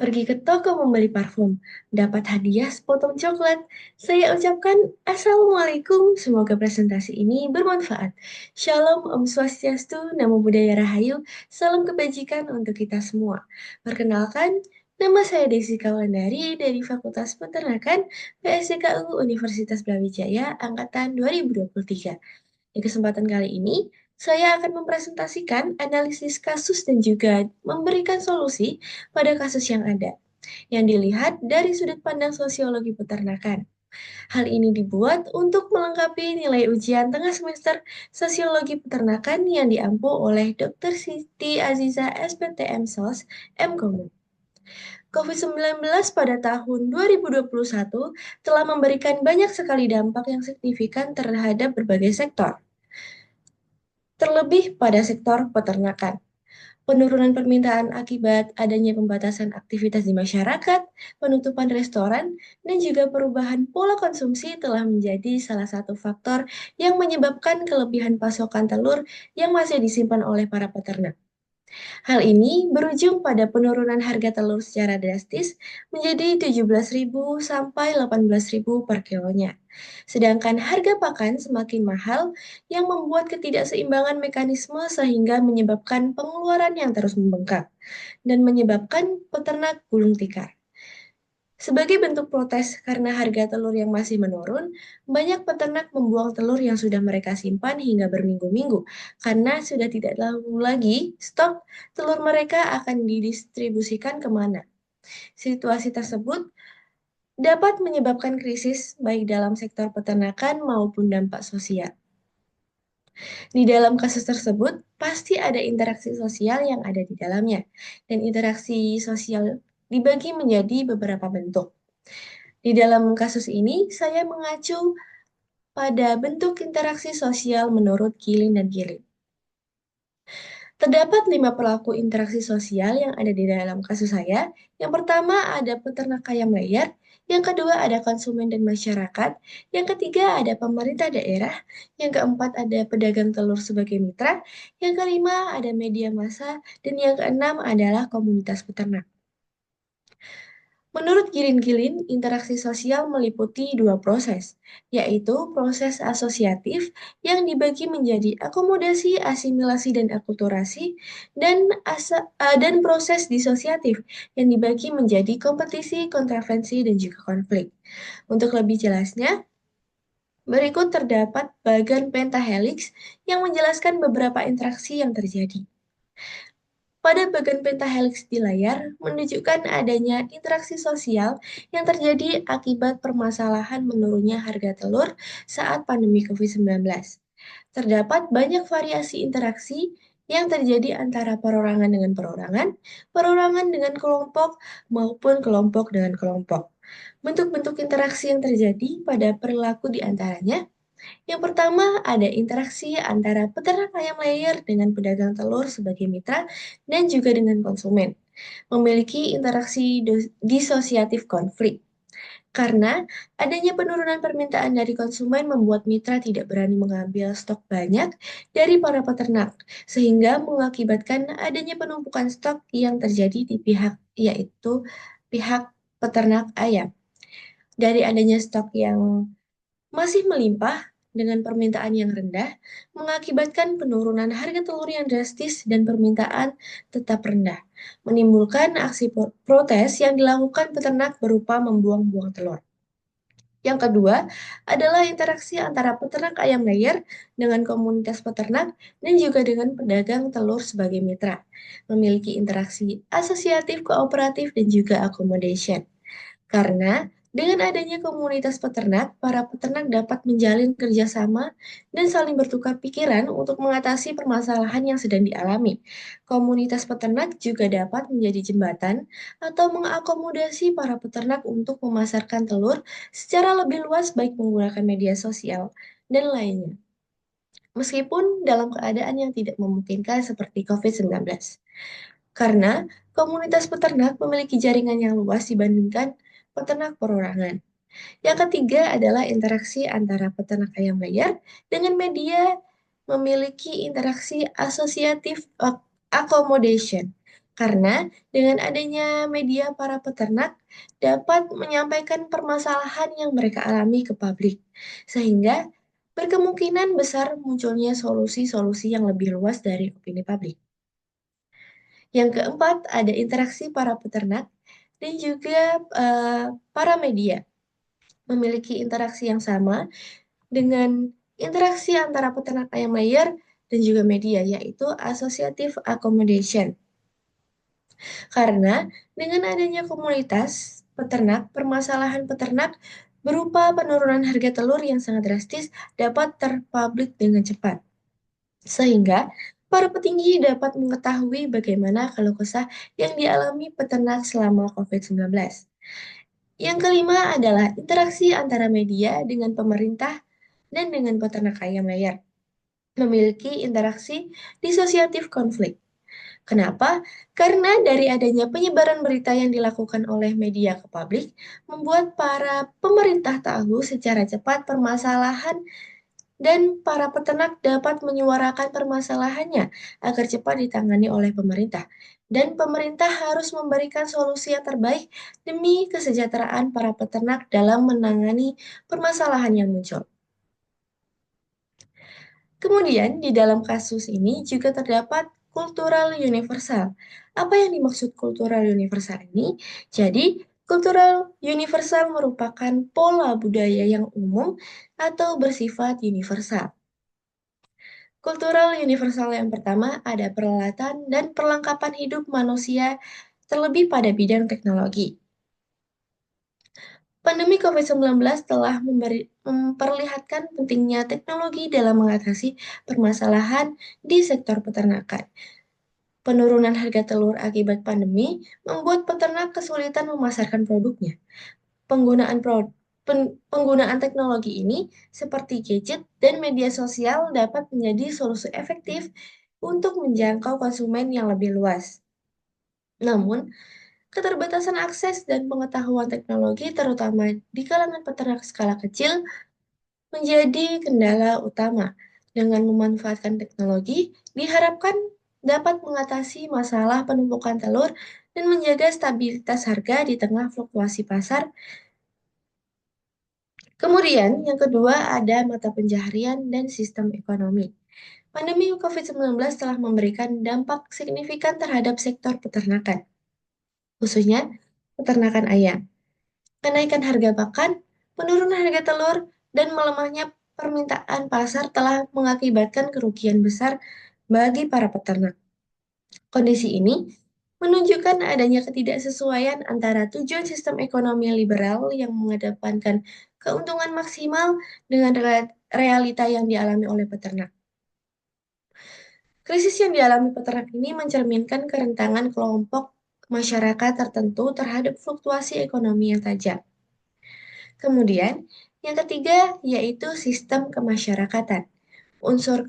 Pergi ke toko membeli parfum, dapat hadiah sepotong coklat. Saya ucapkan Assalamualaikum, semoga presentasi ini bermanfaat. Shalom, Om Swastiastu, Namo Buddhaya Rahayu, salam kebajikan untuk kita semua. Perkenalkan, nama saya Desi Kaulandari dari Fakultas Peternakan PSDKU Universitas Brawijaya Angkatan 2023. Di kesempatan kali ini, saya akan mempresentasikan analisis kasus dan juga memberikan solusi pada kasus yang ada, yang dilihat dari sudut pandang sosiologi peternakan. Hal ini dibuat untuk melengkapi nilai ujian tengah semester Sosiologi Peternakan yang diampu oleh Dr. Siti Aziza SPTM SOS MKOM. COVID-19 pada tahun 2021 telah memberikan banyak sekali dampak yang signifikan terhadap berbagai sektor, terlebih pada sektor peternakan. Penurunan permintaan akibat adanya pembatasan aktivitas di masyarakat, penutupan restoran, dan juga perubahan pola konsumsi telah menjadi salah satu faktor yang menyebabkan kelebihan pasokan telur yang masih disimpan oleh para peternak. Hal ini berujung pada penurunan harga telur secara drastis menjadi 17.000 sampai 18.000 per kilonya. Sedangkan harga pakan semakin mahal yang membuat ketidakseimbangan mekanisme sehingga menyebabkan pengeluaran yang terus membengkak dan menyebabkan peternak gulung tikar. Sebagai bentuk protes karena harga telur yang masih menurun, banyak peternak membuang telur yang sudah mereka simpan hingga berminggu-minggu karena sudah tidak tahu lagi stok telur mereka akan didistribusikan kemana. Situasi tersebut dapat menyebabkan krisis baik dalam sektor peternakan maupun dampak sosial. Di dalam kasus tersebut, pasti ada interaksi sosial yang ada di dalamnya, dan interaksi sosial dibagi menjadi beberapa bentuk. Di dalam kasus ini, saya mengacu pada bentuk interaksi sosial menurut Gilin dan Gilin. Terdapat 5 pelaku interaksi sosial yang ada di dalam kasus saya. Yang pertama ada peternak ayam layar, yang kedua ada konsumen dan masyarakat, yang ketiga ada pemerintah daerah, yang keempat ada pedagang telur sebagai mitra, yang kelima ada media massa, dan yang keenam adalah komunitas peternak. Menurut Gilin-Gilin, interaksi sosial meliputi dua proses, yaitu proses asosiatif yang dibagi menjadi akomodasi, asimilasi, dan akulturasi, dan proses disosiatif yang dibagi menjadi kompetisi, kontravensi, dan juga konflik. Untuk lebih jelasnya, berikut terdapat bagan pentahelix yang menjelaskan beberapa interaksi yang terjadi. Pada bagian pentahelix di layar menunjukkan adanya interaksi sosial yang terjadi akibat permasalahan menurunnya harga telur saat pandemi COVID-19. Terdapat banyak variasi interaksi yang terjadi antara perorangan dengan perorangan dengan kelompok, maupun kelompok dengan kelompok. Bentuk-bentuk interaksi yang terjadi pada perilaku di antaranya yang pertama, ada interaksi antara peternak ayam layer dengan pedagang telur sebagai mitra dan juga dengan konsumen. Memiliki interaksi disosiatif konflik. Karena adanya penurunan permintaan dari konsumen membuat mitra tidak berani mengambil stok banyak dari para peternak, sehingga mengakibatkan adanya penumpukan stok yang terjadi di yaitu pihak peternak ayam. Dari adanya stok yang masih melimpah dengan permintaan yang rendah, mengakibatkan penurunan harga telur yang drastis dan permintaan tetap rendah, menimbulkan aksi protes yang dilakukan peternak berupa membuang-buang telur. Yang kedua adalah interaksi antara peternak ayam layer dengan komunitas peternak dan juga dengan pedagang telur sebagai mitra, memiliki interaksi asosiatif, kooperatif, dan juga accommodation. Karena dengan adanya komunitas peternak, para peternak dapat menjalin kerjasama dan saling bertukar pikiran untuk mengatasi permasalahan yang sedang dialami. Komunitas peternak juga dapat menjadi jembatan atau mengakomodasi para peternak untuk memasarkan telur secara lebih luas baik menggunakan media sosial dan lainnya. Meskipun dalam keadaan yang tidak memungkinkan seperti COVID-19. Karena komunitas peternak memiliki jaringan yang luas dibandingkan peternak perorangan. Yang ketiga adalah interaksi antara peternak ayam layar dengan media memiliki interaksi asosiatif accommodation. Karena dengan adanya media para peternak dapat menyampaikan permasalahan yang mereka alami ke publik, sehingga berkemungkinan besar munculnya solusi-solusi yang lebih luas dari opini publik. Yang keempat, ada interaksi para peternak dan juga para media memiliki interaksi yang sama dengan interaksi antara peternak ayam layar dan juga media, yaitu associative accommodation. Karena dengan adanya komunitas peternak, permasalahan peternak berupa penurunan harga telur yang sangat drastis dapat terpublik dengan cepat. Sehingga para petinggi dapat mengetahui bagaimana keluh kesah yang dialami peternak selama COVID-19. Yang kelima adalah interaksi antara media dengan pemerintah dan dengan peternak ayam layar. Memiliki interaksi disosiatif konflik. Kenapa? Karena dari adanya penyebaran berita yang dilakukan oleh media ke publik, membuat para pemerintah tahu secara cepat permasalahan dan para peternak dapat menyuarakan permasalahannya agar cepat ditangani oleh pemerintah. Dan pemerintah harus memberikan solusi yang terbaik demi kesejahteraan para peternak dalam menangani permasalahan yang muncul. Kemudian, di dalam kasus ini juga terdapat kultural universal. Apa yang dimaksud kultural universal ini? Jadi, kultural universal merupakan pola budaya yang umum atau bersifat universal. Kultural universal yang pertama ada peralatan dan perlengkapan hidup manusia, terlebih pada bidang teknologi. Pandemi COVID-19 telah memperlihatkan pentingnya teknologi dalam mengatasi permasalahan di sektor peternakan. Penurunan harga telur akibat pandemi membuat peternak kesulitan memasarkan produknya. Penggunaan teknologi ini seperti gadget dan media sosial dapat menjadi solusi efektif untuk menjangkau konsumen yang lebih luas. Namun, keterbatasan akses dan pengetahuan teknologi terutama di kalangan peternak skala kecil menjadi kendala utama. Dengan memanfaatkan teknologi, diharapkan dapat mengatasi masalah penumpukan telur dan menjaga stabilitas harga di tengah fluktuasi pasar. Kemudian, yang kedua ada mata pencaharian dan sistem ekonomi. Pandemi COVID-19 telah memberikan dampak signifikan terhadap sektor peternakan, khususnya peternakan ayam. Kenaikan harga pakan, penurunan harga telur, dan melemahnya permintaan pasar telah mengakibatkan kerugian besar bagi para peternak. Kondisi ini menunjukkan adanya ketidaksesuaian antara tujuan sistem ekonomi liberal yang mengedepankan keuntungan maksimal dengan realita yang dialami oleh peternak. Krisis yang dialami peternak ini mencerminkan kerentanan kelompok masyarakat tertentu terhadap fluktuasi ekonomi yang tajam. Kemudian, yang ketiga yaitu sistem kemasyarakatan. Unsur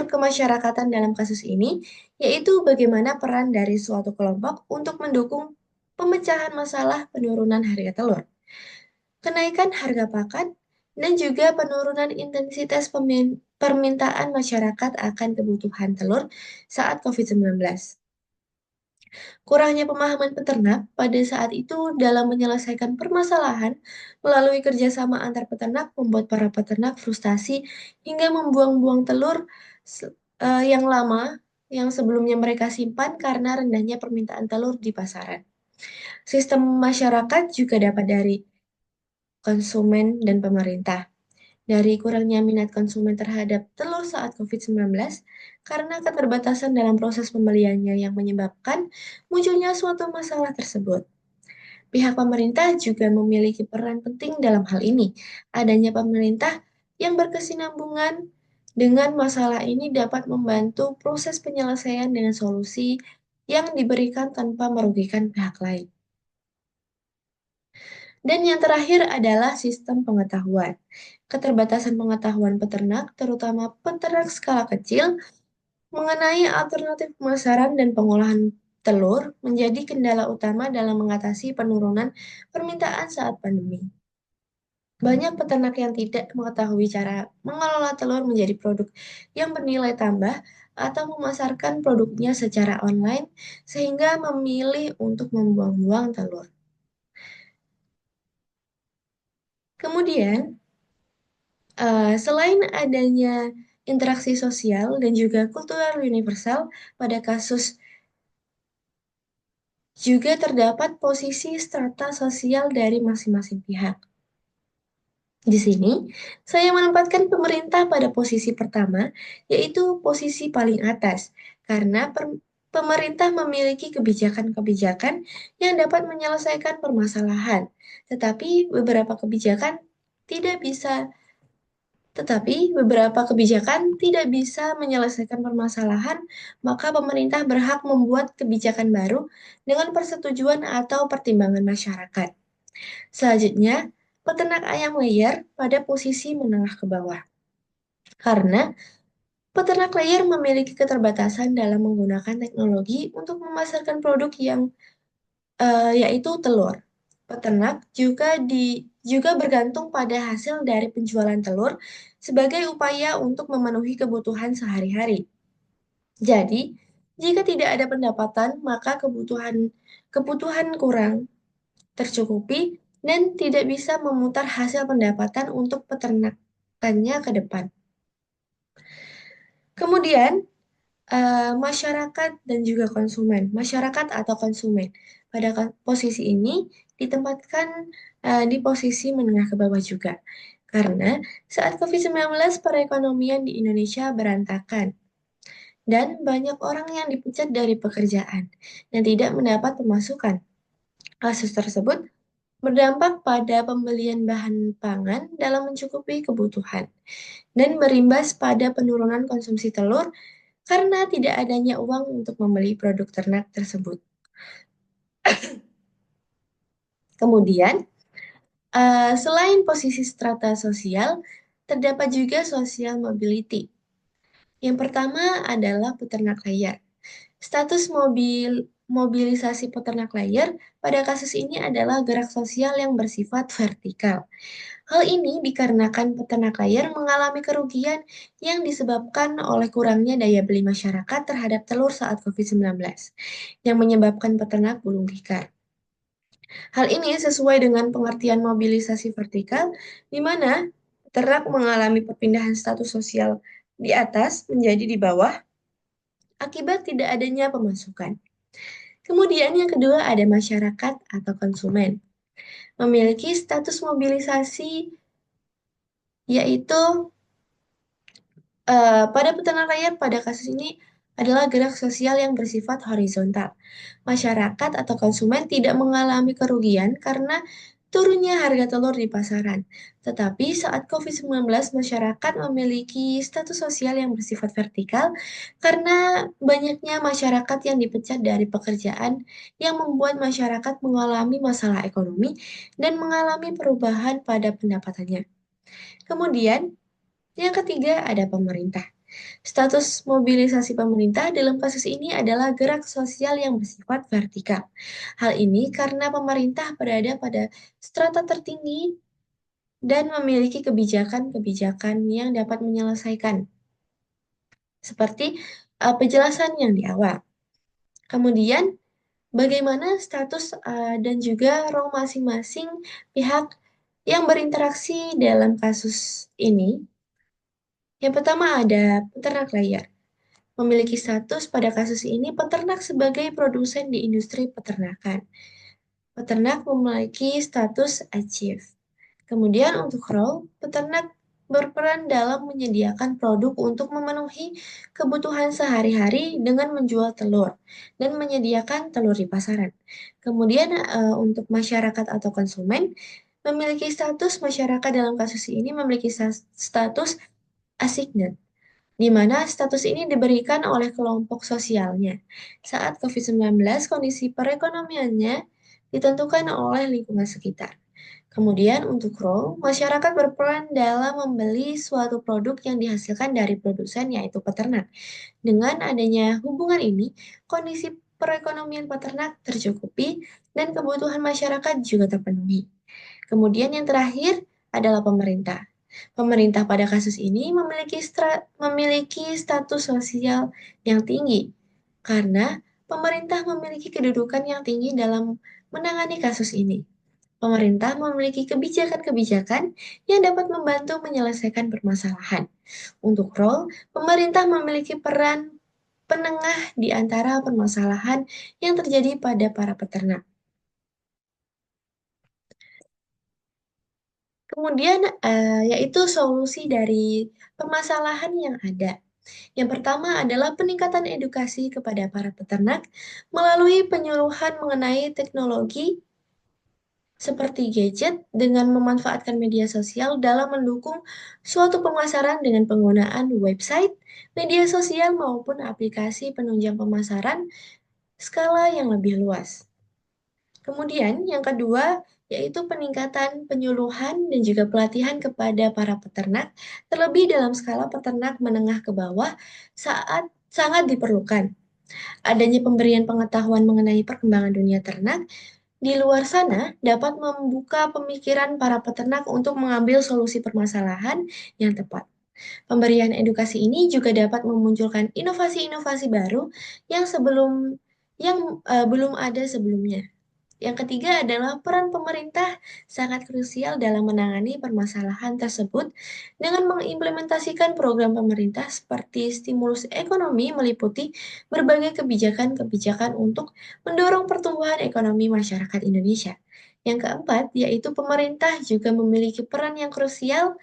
kemasyarakatan dalam kasus ini yaitu bagaimana peran dari suatu kelompok untuk mendukung pemecahan masalah penurunan harga telur, kenaikan harga pakan, dan juga penurunan intensitas permintaan masyarakat akan kebutuhan telur saat COVID-19. Kurangnya pemahaman peternak pada saat itu dalam menyelesaikan permasalahan melalui kerjasama antar peternak membuat para peternak frustasi hingga membuang-buang telur yang lama yang sebelumnya mereka simpan karena rendahnya permintaan telur di pasaran. Sistem masyarakat juga dapat dari konsumen dan pemerintah. Dari kurangnya minat konsumen terhadap telur saat COVID-19 karena keterbatasan dalam proses pembeliannya yang menyebabkan munculnya suatu masalah tersebut. Pihak pemerintah juga memiliki peran penting dalam hal ini. Adanya pemerintah yang berkesinambungan dengan masalah ini dapat membantu proses penyelesaian dengan solusi yang diberikan tanpa merugikan pihak lain. Dan yang terakhir adalah sistem pengetahuan. Keterbatasan pengetahuan peternak, terutama peternak skala kecil, mengenai alternatif pemasaran dan pengolahan telur menjadi kendala utama dalam mengatasi penurunan permintaan saat pandemi. Banyak peternak yang tidak mengetahui cara mengelola telur menjadi produk yang bernilai tambah atau memasarkan produknya secara online sehingga memilih untuk membuang-buang telur. Kemudian, selain adanya interaksi sosial dan juga kultural universal, pada kasus juga terdapat posisi strata sosial dari masing-masing pihak. Di sini, saya menempatkan pemerintah pada posisi pertama, yaitu posisi paling atas, karena pemerintah memiliki kebijakan-kebijakan yang dapat menyelesaikan permasalahan, tetapi tidak bisa beberapa kebijakan tidak bisa menyelesaikan permasalahan, maka pemerintah berhak membuat kebijakan baru dengan persetujuan atau pertimbangan masyarakat. Selanjutnya, peternak ayam layer pada posisi menengah ke bawah. Karena peternak layer memiliki keterbatasan dalam menggunakan teknologi untuk memasarkan produk yang yaitu telur. Peternak juga bergantung pada hasil dari penjualan telur sebagai upaya untuk memenuhi kebutuhan sehari-hari. Jadi, jika tidak ada pendapatan, maka kebutuhan kurang tercukupi dan tidak bisa memutar hasil pendapatan untuk peternakannya ke depan. Kemudian, masyarakat dan juga konsumen. Masyarakat atau konsumen. Pada posisi ini ditempatkan di posisi menengah ke bawah juga. Karena saat COVID-19 perekonomian di Indonesia berantakan dan banyak orang yang dipecat dari pekerjaan dan tidak mendapat pemasukan. Kasus tersebut berdampak pada pembelian bahan pangan dalam mencukupi kebutuhan dan berimbas pada penurunan konsumsi telur karena tidak adanya uang untuk membeli produk ternak tersebut. Kemudian, selain posisi strata sosial, terdapat juga social mobility. Yang pertama adalah peternak layar. Status mobilisasi peternak layar pada kasus ini adalah gerak sosial yang bersifat vertikal. Hal ini dikarenakan peternak layar mengalami kerugian yang disebabkan oleh kurangnya daya beli masyarakat terhadap telur saat COVID-19, yang menyebabkan peternak gulung tikar. Hal ini sesuai dengan pengertian mobilisasi vertikal, di mana peternak mengalami perpindahan status sosial di atas menjadi di bawah akibat tidak adanya pemasukan. Kemudian yang kedua ada masyarakat atau konsumen. Memiliki status mobilisasi yaitu pada peternak rakyat pada kasus ini adalah gerak sosial yang bersifat horizontal. Masyarakat atau konsumen tidak mengalami kerugian karena turunnya harga telur di pasaran. Tetapi saat COVID-19, masyarakat memiliki status sosial yang bersifat vertikal karena banyaknya masyarakat yang dipecat dari pekerjaan yang membuat masyarakat mengalami masalah ekonomi dan mengalami perubahan pada pendapatannya. Kemudian, yang ketiga ada pemerintah. Status mobilisasi pemerintah dalam kasus ini adalah gerak sosial yang bersifat vertikal. Hal ini karena pemerintah berada pada strata tertinggi dan memiliki kebijakan-kebijakan yang dapat menyelesaikan, seperti penjelasan yang di awal. Kemudian, bagaimana status dan juga role masing-masing pihak yang berinteraksi dalam kasus ini? Yang pertama ada peternak layar. Memiliki status pada kasus ini peternak sebagai produsen di industri peternakan. Peternak memiliki status achieve. Kemudian untuk role, peternak berperan dalam menyediakan produk untuk memenuhi kebutuhan sehari-hari dengan menjual telur dan menyediakan telur di pasaran. Kemudian untuk masyarakat atau konsumen memiliki status masyarakat dalam kasus ini memiliki status assigned, di mana status ini diberikan oleh kelompok sosialnya. Saat COVID-19, kondisi perekonomiannya ditentukan oleh lingkungan sekitar. Kemudian untuk role, masyarakat berperan dalam membeli suatu produk yang dihasilkan dari produsen yaitu peternak. Dengan adanya hubungan ini, kondisi perekonomian peternak tercukupi dan kebutuhan masyarakat juga terpenuhi. Kemudian yang terakhir adalah pemerintah. Pemerintah pada kasus ini memiliki status sosial yang tinggi karena pemerintah memiliki kedudukan yang tinggi dalam menangani kasus ini. Pemerintah memiliki kebijakan-kebijakan yang dapat membantu menyelesaikan permasalahan. Untuk role, pemerintah memiliki peran penengah di antara permasalahan yang terjadi pada para peternak. Kemudian, yaitu solusi dari permasalahan yang ada. Yang pertama adalah peningkatan edukasi kepada para peternak melalui penyuluhan mengenai teknologi seperti gadget dengan memanfaatkan media sosial dalam mendukung suatu pemasaran dengan penggunaan website, media sosial maupun aplikasi penunjang pemasaran skala yang lebih luas. Kemudian yang kedua yaitu peningkatan penyuluhan dan juga pelatihan kepada para peternak, terlebih dalam skala peternak menengah ke bawah saat sangat diperlukan. Adanya pemberian pengetahuan mengenai perkembangan dunia ternak di luar sana dapat membuka pemikiran para peternak untuk mengambil solusi permasalahan yang tepat. Pemberian edukasi ini juga dapat memunculkan inovasi-inovasi baru yang belum ada sebelumnya. Yang ketiga adalah peran pemerintah sangat krusial dalam menangani permasalahan tersebut dengan mengimplementasikan program pemerintah seperti stimulus ekonomi meliputi berbagai kebijakan-kebijakan untuk mendorong pertumbuhan ekonomi masyarakat Indonesia. Yang keempat, yaitu pemerintah juga memiliki peran yang krusial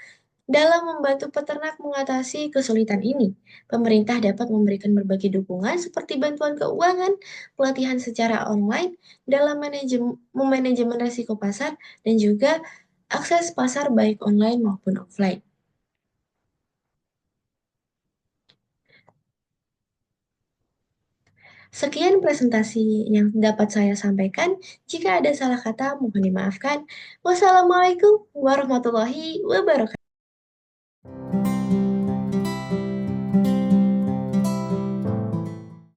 dalam membantu peternak mengatasi kesulitan ini. Pemerintah dapat memberikan berbagai dukungan seperti bantuan keuangan, pelatihan secara online dalam manajemen risiko pasar, dan juga akses pasar baik online maupun offline. Sekian presentasi yang dapat saya sampaikan. Jika ada salah kata, mohon dimaafkan. Wassalamualaikum warahmatullahi wabarakatuh.